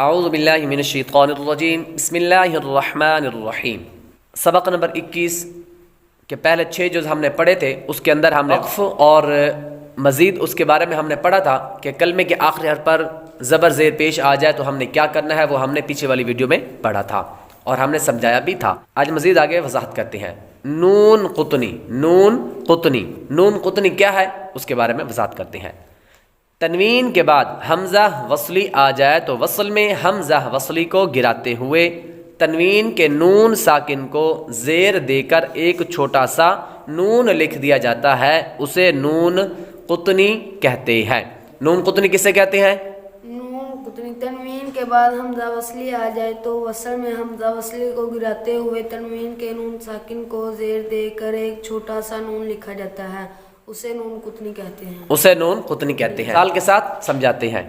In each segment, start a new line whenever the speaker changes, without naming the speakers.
اعوذ باللہ من الشیطان الرجیم بسم اللہ الرحمن الرحیم۔ سبق نمبر 21 کے پہلے 6 جز ہم نے پڑھے تھے، اس کے اندر ہم نے وقف اور مزید اس کے بارے میں ہم نے پڑھا تھا کہ کلمے کے آخری حرف پر زبر زیر پیش آ جائے تو ہم نے کیا کرنا ہے، وہ ہم نے پیچھے والی ویڈیو میں پڑھا تھا اور ہم نے سمجھایا بھی تھا۔ آج مزید آگے وضاحت کرتے ہیں۔ نون قطنی، نون قطنی، نون قطنی کیا ہے اس کے بارے میں وضاحت کرتے ہیں۔ تنوین کے بعد حمزہ وصلی آ جائے تو وصل میں حمزہ وصلی کو گراتے ہوئے تنوین کے نون ساکن کو زیر دے کر ایک چھوٹا سا نون لکھ دیا جاتا ہے، اسے نون قطنی کہتے ہیں۔ نون قطنی کسے کہتے ہیں؟
نون قطنی تنوین کے بعد حمزہ وصلی آ جائے تو وصل میں حمزہ وصلی کو گراتے ہوئے تنوین کے نون ساکن کو زیر دے کر ایک چھوٹا سا نون لکھا جاتا ہے، اسے نون قطنی کہتے ہیں۔
اسے نون قطنی کہتے ہیں۔ مثال کے ساتھ سمجھاتے ہیں۔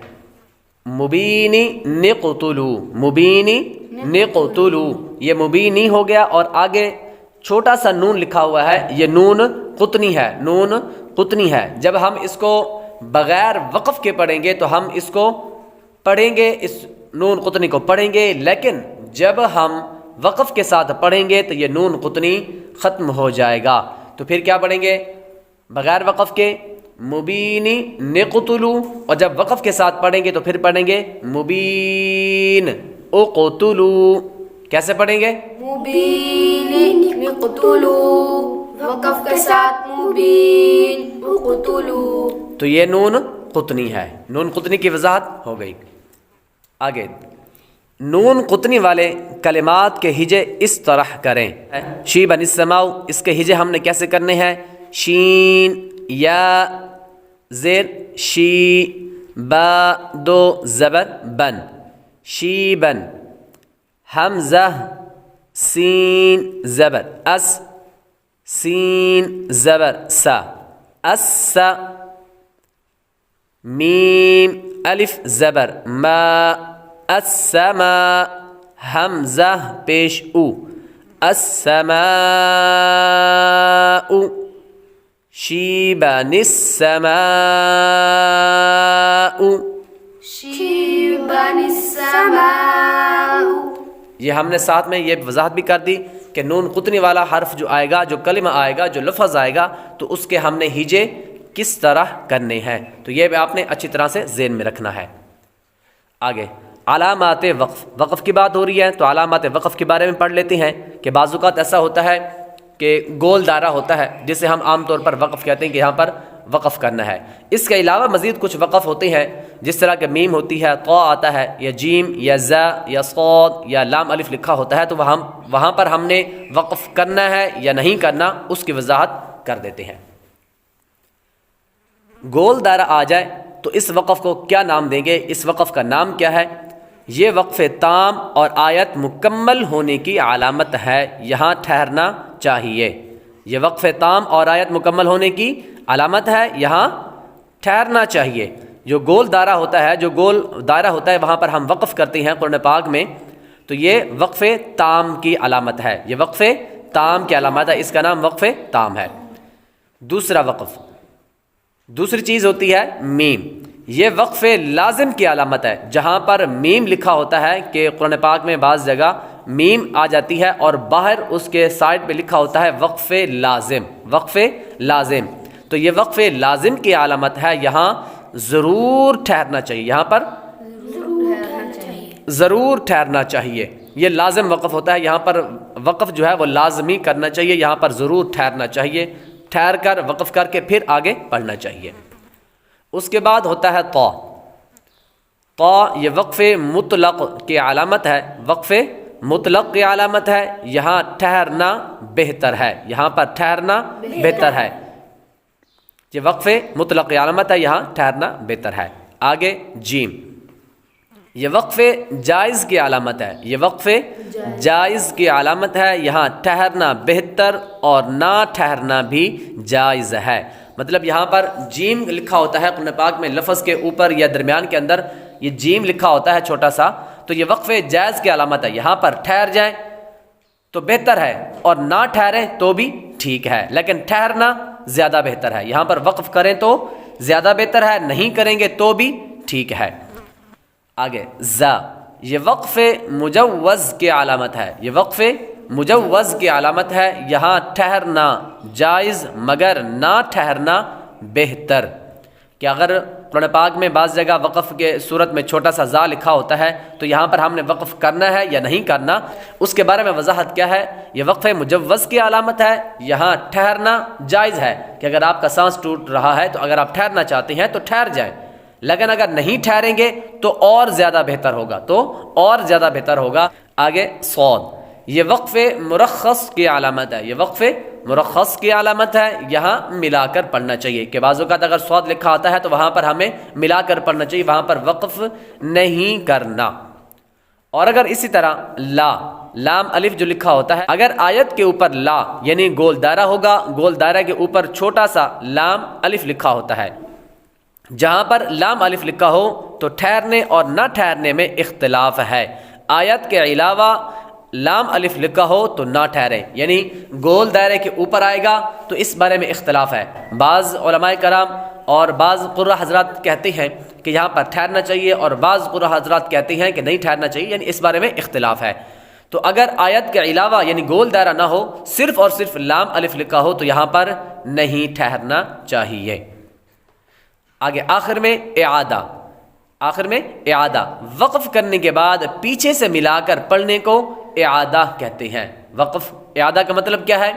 مبینی نقتلو، مبینی نقتلو، یہ مبینی ہو گیا اور آگے چھوٹا سا نون لکھا ہوا ہے، یہ نون قطنی ہے، نون قطنی ہے۔ جب ہم اس کو بغیر وقف کے پڑھیں گے تو ہم اس کو پڑھیں گے، اس نون قطنی کو پڑھیں گے، لیکن جب ہم وقف کے ساتھ پڑھیں گے تو یہ نون قطنی ختم ہو جائے گا۔ تو پھر کیا پڑھیں گے؟ بغیر وقف کے مبینی نقتلو، اور جب وقف کے ساتھ پڑھیں گے تو پھر پڑھیں گے مبین اقتلو۔ کیسے پڑھیں گے؟
مبین نقتلو، وقف کے ساتھ مبین اقتلو۔
تو یہ نون قطنی ہے، نون قطنی کی وضاحت ہو گئی۔ آگے نون قطنی والے کلمات کے ہجے اس طرح کریں۔ شیب السماء، اس کے ہجے ہم نے کیسے کرنے ہیں؟ شین یا زیر شی، با دو زبر بن، شیبن، حمزہ سین زبر اس، سین زبر سا، اس، میم الف زبر ما، السما، حمزہ پیش او، السماء، شیبن السماء،
شیبن السماء۔
یہ ہم نے ساتھ میں یہ وضاحت بھی کر دی کہ نون قطنی والا حرف جو آئے گا، جو کلمہ آئے گا، جو لفظ آئے گا، تو اس کے ہم نے ہجے کس طرح کرنے ہیں، تو یہ بھی آپ نے اچھی طرح سے ذہن میں رکھنا ہے۔ آگے علامات وقف، وقف کی بات ہو رہی ہے تو علامات وقف کے بارے میں پڑھ لیتے ہیں کہ بعض اوقات ایسا ہوتا ہے کہ گول دائرہ ہوتا ہے جسے ہم عام طور پر وقف کہتے ہیں کہ یہاں پر وقف کرنا ہے۔ اس کے علاوہ مزید کچھ وقف ہوتے ہیں، جس طرح کہ میم ہوتی ہے، طا آتا ہے، یا جیم یا زا یا صاد یا لام الف لکھا ہوتا ہے، تو وہاں پر ہم نے وقف کرنا ہے یا نہیں کرنا، اس کی وضاحت کر دیتے ہیں۔ گول دائرہ آ جائے تو اس وقف کو کیا نام دیں گے؟ اس وقف کا نام کیا ہے؟ یہ وقف تام اور آیت مکمل ہونے کی علامت ہے، یہاں ٹھہرنا چاہیے۔ یہ وقف تام اور آیت مکمل ہونے کی علامت ہے، یہاں ٹھہرنا چاہیے۔ جو گول دائرہ ہوتا ہے، جو گول دائرہ ہوتا ہے وہاں پر ہم وقف کرتے ہیں قرآن پاک میں، تو یہ وقف تام کی علامت ہے، یہ وقف تام کی علامت ہے، اس کا نام وقف تام ہے۔ دوسرا وقف، دوسری چیز ہوتی ہے میم، یہ وقف لازم کی علامت ہے۔ جہاں پر میم لکھا ہوتا ہے کہ قرآن پاک میں بعض جگہ میم آ جاتی ہے اور باہر اس کے سائڈ پہ لکھا ہوتا ہے وقف لازم، وقف لازم، تو یہ وقف لازم کی علامت ہے، یہاں ضرور ٹھہرنا چاہیے، یہاں پر ضرور ٹھہرنا چاہیے۔ یہ لازم وقف ہوتا ہے، یہاں پر وقف جو ہے وہ لازمی کرنا چاہیے، یہاں پر ضرور ٹھہرنا چاہیے، ٹھہر کر وقف کر کے پھر آگے پڑھنا چاہیے۔ اس کے بعد ہوتا ہے طا، طا یہ وقف مطلق کی علامت ہے، وقف مطلق کی علامت ہے، یہاں ٹھہرنا بہتر ہے، یہاں پر ٹھہرنا بہتر ہے، یہ وقف مطلق کی علامت ہے، یہاں ٹھہرنا بہتر ہے۔ آگے جیم، یہ وقف جائز کی علامت ہے، یہ وقف جائز کی علامت ہے، یہاں ٹھہرنا بہتر اور نہ ٹھہرنا بھی جائز ہے۔ مطلب یہاں پر جیم لکھا ہوتا ہے قرآن پاک میں، لفظ کے اوپر یا درمیان کے اندر یہ جیم لکھا ہوتا ہے چھوٹا سا، تو یہ وقف جائز کی علامت ہے، یہاں پر ٹھہر جائیں تو بہتر ہے اور نہ ٹھہریں تو بھی ٹھیک ہے، لیکن ٹھہرنا زیادہ بہتر ہے۔ یہاں پر وقف کریں تو زیادہ بہتر ہے، نہیں کریں گے تو بھی ٹھیک ہے۔ آگے زا، یہ وقف مجوز کی علامت ہے، یہ وقف مجوز کی علامت ہے، یہاں ٹھہرنا جائز مگر نہ ٹھہرنا بہتر، کہ اگر قرآن پاک میں بعض جگہ وقف کے صورت میں چھوٹا سا زا لکھا ہوتا ہے تو یہاں پر ہم نے وقف کرنا ہے یا نہیں کرنا، اس کے بارے میں وضاحت کیا ہے۔ یہ وقف مجوز کی علامت ہے، یہاں ٹھہرنا جائز ہے کہ اگر آپ کا سانس ٹوٹ رہا ہے تو اگر آپ ٹھہرنا چاہتے ہیں تو ٹھہر جائیں، لیکن اگر نہیں ٹھہریں گے تو اور زیادہ بہتر ہوگا، تو اور زیادہ بہتر ہوگا۔ آگے صاد، یہ وقف مرخص کی علامت ہے، یہ وقف مرخص کی علامت ہے، یہاں ملا کر پڑھنا چاہیے، کہ بعض اوقات اگر صاد لکھا ہوتا ہے تو وہاں پر ہمیں ملا کر پڑھنا چاہیے، وہاں پر وقف نہیں کرنا۔ اور اگر اسی طرح لا، لام الف جو لکھا ہوتا ہے، اگر آیت کے اوپر لا یعنی گول دائرہ ہوگا، گول دائرہ کے اوپر چھوٹا سا لام الف لکھا ہوتا ہے، جہاں پر لام الف لکھا ہو تو ٹھہرنے اور نہ ٹھہرنے میں اختلاف ہے۔ آیت کے علاوہ لام الف لکھا ہو تو نہ ٹھہرے، یعنی گول دائرے کے اوپر آئے گا تو اس بارے میں اختلاف ہے۔ بعض علماء کرام اور بعض قرہ حضرات کہتے ہیں کہ یہاں پر ٹھہرنا چاہیے، اور بعض قرہ حضرات کہتے ہیں کہ نہیں ٹھہرنا چاہیے، یعنی اس بارے میں اختلاف ہے۔ تو اگر آیت کے علاوہ یعنی گول دائرہ نہ ہو، صرف اور صرف لام الف لکھا ہو تو یہاں پر نہیں ٹھہرنا چاہیے۔ آگے آخر میں اعادہ، آخر میں اعادہ، وقف کرنے کے بعد پیچھے سے ملا کر پڑھنے کو اعادہ کہتے ہیں۔ وقف، اعادہ کا مطلب کیا ہے؟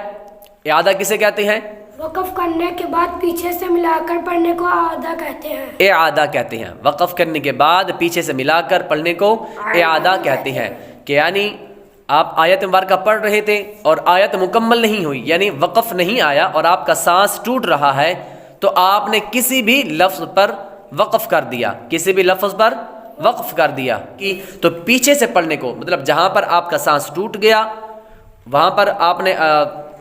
اعادہ کسے کہتے ہیں؟
وقف کرنے کے بعد پیچھے سے ملا کر پڑھنے کو اعادہ کہتے ہیں،
اعادہ کہتے ہیں۔ وقف کرنے کے بعد پیچھے سے ملا کر پڑھنے کو اعادہ کہتے ہیں، کہ یعنی آپ آیت مبارکہ پڑھ رہے تھے اور آیت مکمل نہیں ہوئی، یعنی وقف نہیں آیا اور آپ کا سانس ٹوٹ رہا ہے، تو آپ نے کسی بھی لفظ پر وقف کر دیا، کسی بھی لفظ پر وقف کر دیا، تو پیچھے سے پڑھنے کو، مطلب جہاں پر آپ کا سانس ٹوٹ گیا وہاں پر آپ نے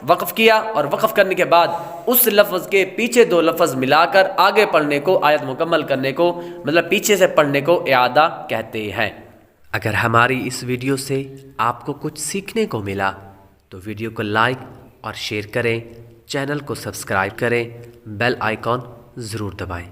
وقف کیا، اور وقف کرنے کے بعد اس لفظ کے پیچھے دو لفظ ملا کر آگے پڑھنے کو، آیت مکمل کرنے کو، مطلب پیچھے سے پڑھنے کو اعادہ کہتے ہیں۔ اگر ہماری اس ویڈیو سے آپ کو کچھ سیکھنے کو ملا تو ویڈیو کو لائک اور شیئر کریں، چینل کو سبسکرائب کریں، بیل آئیکن ضرور دبائیں۔